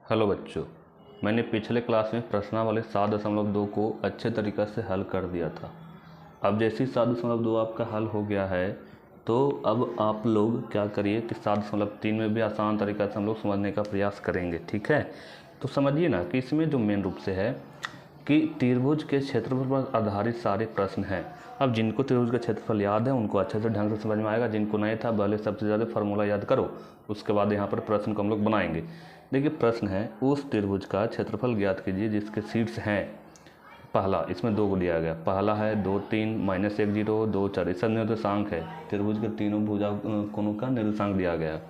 Hello बच्चों, मैंने पिछले क्लास में प्रश्नावली 7.2 को अच्छे तरीक़े से हल कर दिया था। अब जैसे ही 7.2 आपका हल हो गया है तो अब आप लोग क्या करिए कि 7.3 में भी आसान तरीक़े से हम लोग समझने का प्रयास करेंगे। ठीक है, तो समझिए ना कि इसमें जो मेन रूप से है कि त्रिभुज के क्षेत्रफल पर आधारित सारे प्रश्न हैं। अब जिनको त्रिभुज का क्षेत्रफल याद है उनको अच्छे से ढंग से समझ में आएगा, जिनको नहीं था पहले सबसे ज़्यादा फार्मूला याद करो, उसके बाद यहाँ पर प्रश्न को हम लोग बनाएंगे। देखिए प्रश्न है, उस त्रिभुज का क्षेत्रफल ज्ञात कीजिए जिसके शीर्ष हैं। पहला, इसमें दो को दिया गया, पहला है 2 3 -1 0 2 4, इसका निर्देशांक है। त्रिभुज के तीनों भुजा कोणों का निर्देशांक दिया गया।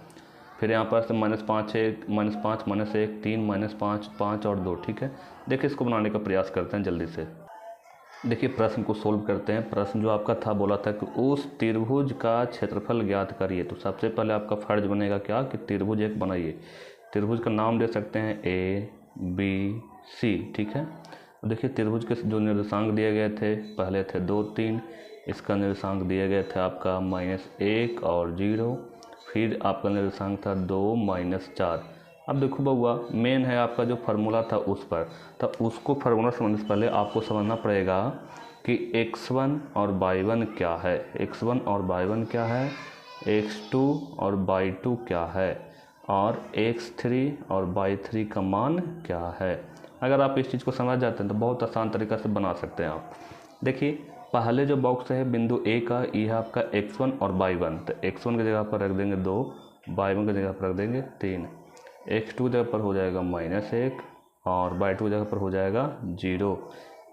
फिर यहाँ पर से -5 1 -5 -1 3 -5 5 और 2। ठीक है, देखिए इसको बनाने का प्रयास करते हैं जल्दी से। देखिए प्रश्न को सोल्व करते हैं। प्रश्न जो आपका था बोला था कि उस त्रिभुज का क्षेत्रफल ज्ञात करिए। तो सबसे पहले आपका फर्ज बनेगा क्या कि त्रिभुज एक बनाइए। त्रिभुज का नाम दे सकते हैं ABC। ठीक है, देखिए त्रिभुज के जो निर्देशांक दिए गए थे पहले थे 2 3, इसका निर्देशांक दिए गए थे आपका -1 और 0। फिर आपका निर्देशांक था 2 -4। अब देखो बउआ, मेन है आपका जो फार्मूला था उस पर, तब उसको फार्मूला समझने से पहले आपको समझना पड़ेगा कि x1 और y1 क्या है, x1 और y1 क्या है, x2 और y2 क्या है, और x3 और y3 का मान क्या है। अगर आप इस चीज़ को समझ जाते हैं तो बहुत आसान तरीक़ा से बना सकते हैं आप। देखिए पहले जो बॉक्स है बिंदु A का, ये है आपका x1 और y1। तो x1 की जगह पर रख देंगे 2, y1 की जगह पर रख देंगे 3, x2 की जगह पर हो जाएगा -1 और y2 की जगह पर हो जाएगा 0,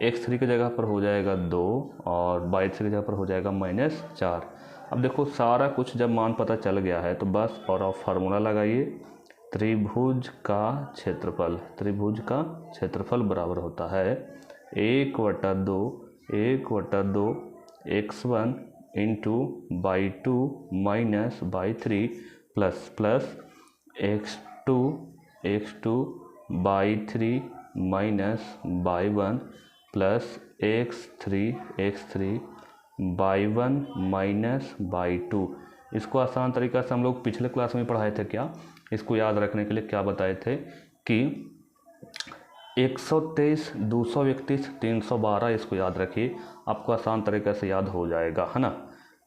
x3 की जगह पर हो जाएगा 2 और y3 की जगह पर हो जाएगा -4। अब देखो सारा कुछ जब मान पता चल गया है तो बस और आप फार्मूला लगाइए। त्रिभुज का क्षेत्रफल बराबर होता है 1/2 x1 into y2 minus y3 plus x2 y3 minus y1 plus x3 y1 minus y2। इसको आसान तरीक़ा से हम लोग पिछले क्लास में पढ़ाए थे। क्या इसको याद रखने के लिए क्या बताए थे कि 123 231 312, इसको याद रखिए, आपको आसान तरीक़े से याद हो जाएगा, है ना।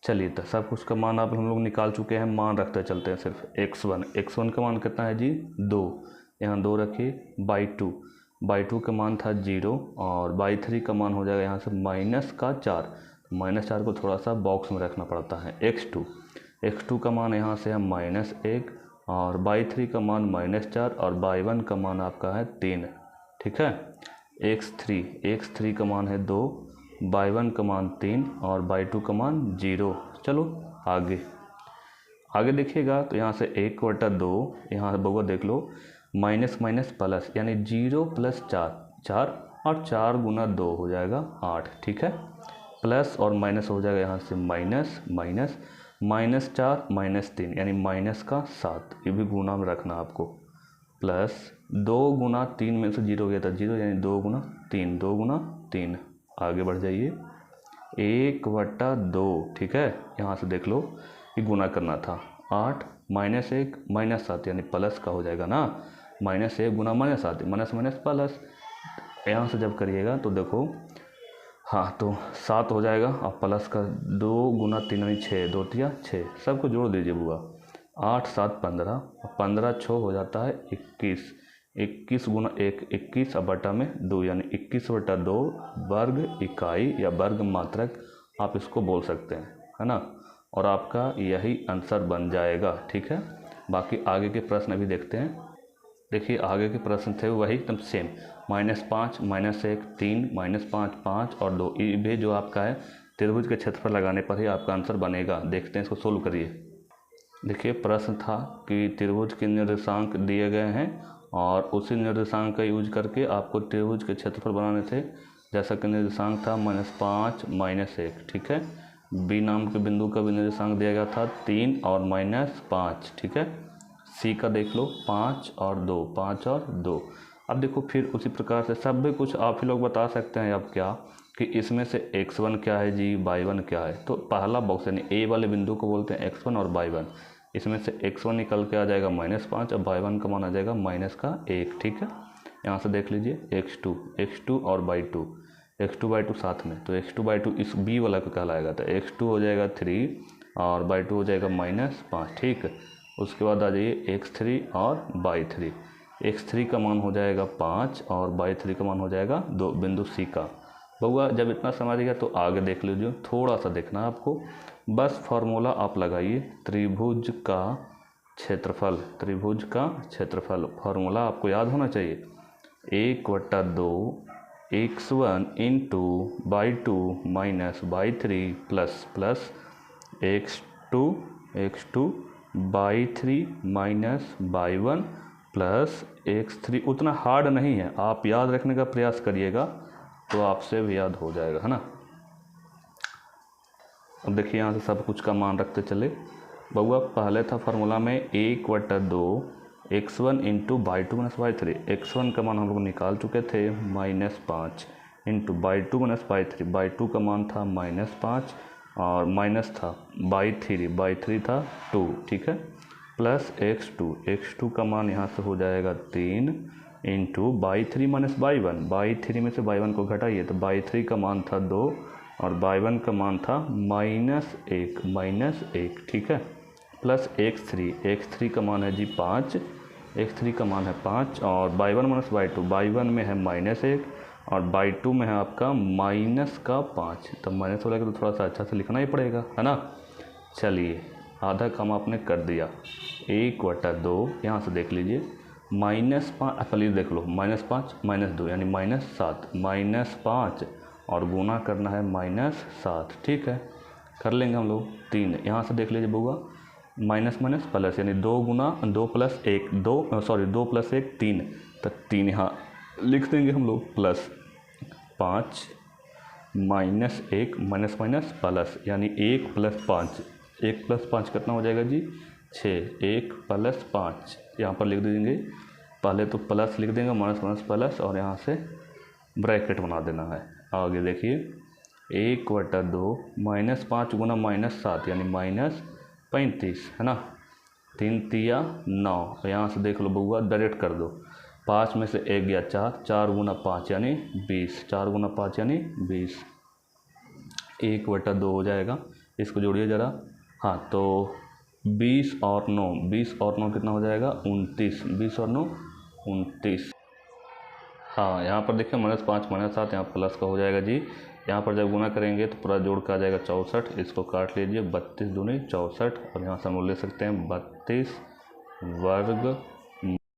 चलिए तो सब कुछ का मान आप हम लोग निकाल चुके हैं, मान रखते चलते हैं। सिर्फ x1 का मान कितना है जी 2, यहाँ 2 रखिए। y2 का मान था 0 और y3 का मान हो जाएगा यहाँ से -4। -4 को थोड़ा सा बॉक्स में रखना पड़ता है। x2 का मान यहाँ से है -1 और y3 का मान -4 और y1 का मान आपका है 3। ठीक है, x3 का मान है 2, y1 का मान 3 और y2 का मान 0। चलो आगे देखिएगा तो यहाँ से 1/2, यहाँ बउआ देख लो, माइनस प्लस यानी 0 + 4 और 4 × 2 हो जाएगा 8। ठीक है, प्लस और माइनस हो जाएगा यहाँ से माइनस -4 -3 यानी -7, ये भी गुना में रखना आपको। प्लस 2 × 3 में से 0 गया था 0 यानी 2 × 3। आगे बढ़ जाइए 1/2। ठीक है, यहाँ से देख लो ये गुना करना था। 8 -1 -7 यानी प्लस का हो जाएगा ना, -1 × -7 प्लस। यहाँ से जब करिएगा तो देखो हाँ तो 7 हो जाएगा और प्लस का 2 × 3 यानी 6, 2 × 6, सबको जोड़ दीजिए बुआ। 8 7 15 और 15 6 हो जाता है 21। 21 × 1 21 और बटा में 2 यानी 21/2 वर्ग इकाई या वर्ग मात्रक आप इसको बोल सकते हैं, है ना। और आपका यही आंसर बन जाएगा। ठीक है, बाकी आगे के प्रश्न अभी देखते हैं। देखिए आगे के प्रश्न थे वही एकदम सेम, -5 -1 3 -5 5 और 2। ये भी जो आपका है त्रिभुज के क्षेत्रफल लगाने पर ही आपका आंसर बनेगा। देखते हैं, इसको सोल्व करिए। देखिए प्रश्न था कि त्रिभुज के निर्देशांक दिए गए हैं और उसी निर्देशांक का यूज करके आपको त्रिभुज के क्षेत्रफल बनाने थे। जैसा कि निर्देशांक था -5 -1। ठीक है, बी नाम के बिंदु का भी निर्देशांक दिया गया था 3 और -5। ठीक है, सी का देख लो 5 और 2। अब देखो फिर उसी प्रकार से सब भी कुछ आप ही लोग बता सकते हैं अब क्या कि इसमें से x1 क्या है जी, y1 क्या है। तो पहला बॉक्स यानी ए वाले बिंदु को बोलते हैं x1 और y1। इसमें से x1 निकल के आ जाएगा -5 और y1 का मान आ जाएगा -1, ठीक है। यहाँ से देख लीजिए x2 और y2, x2/2 साथ में, तो x2/2 इस b वाला को कहलाएगा, तो x2 हो जाएगा 3 और y2 हो जाएगा -5, ठीक है। उसके बाद आ जाइए x3 और y3, x3 का मान हो जाएगा 5 और y3 का मान हो जाएगा 2, बिंदु C का। बउआ जब इतना समझ गया तो आगे देख लीजिए, थोड़ा सा देखना है आपको, बस फार्मूला आप लगाइए, त्रिभुज का क्षेत्रफल, फार्मूला आपको याद होना चाहिए, 1/2 x1 into y2 minus y3 plus x2 y3 minus y1 plus x3। उतना हार्ड नहीं है, आप याद रखने का प्रयास करिएगा तो आपसे भी याद हो जाएगा, है ना। अब देखिए यहाँ से सब कुछ का मान रखते चले। बउआ पहले था फार्मूला में 1/2 x1 into y2 minus y3, x1 का मान हम लोग निकाल चुके थे -5 into y2 minus y3, y2 का मान था -5 और माइनस था y3 था 2, ठीक है, प्लस x2 का मान यहाँ से हो जाएगा 3 इंटू y3 माइनस y1 में से y1 को घटाइए तो y3 का मान था 2 और y1 का मान था -1, ठीक है, प्लस x3 का मान है जी 5, x3 का मान है 5 और y1 माइनस y1 में है -1 और y2 में है आपका -5, तो माइनस वाला तो थोड़ा सा अच्छा से लिखना ही पड़ेगा, है ना। चलिए आधा काम आपने कर दिया, 1/2 यहाँ से देख लीजिए, -5, प्लीज़ देख लो, -5 -2 यानी -7, -5 और गुना करना है -7, ठीक है, कर लेंगे हम लोग। 3 यहाँ से देख लीजिए बउआ, माइनस प्लस यानी 2 प्लस 1 3, तो 3 यहाँ लिख देंगे हम लोग, प्लस 5 -1 माइनस प्लस यानी 1 + 5 कितना हो जाएगा जी 6, 1 + 5 यहाँ पर लिख देंगे, पहले तो प्लस लिख देंगे, माइनस प्लस और यहाँ से ब्रैकेट बना देना है। आगे देखिए 1/2 -5 गुना -7 यानी -35, है ना, 3 तिया 9, यहाँ से देख लो बउआ डायरेक्ट कर दो, 5 में से 1 गया 4 गुना 5 यानी 20, 4 गुना 5 यानी 20, 1/2 हो जाएगा, इसको जोड़िए ज़रा, हाँ तो 20 और 9 कितना हो जाएगा 29, 20 और 9 29। हाँ यहाँ पर देखिए -5 -7 यहाँ प्लस का हो जाएगा जी, यहाँ पर जब गुना करेंगे तो पूरा जोड़ का आ जाएगा 64, इसको काट लीजिए, 32 दूनी 64 और यहाँ से हम लोग ले सकते हैं 32 वर्ग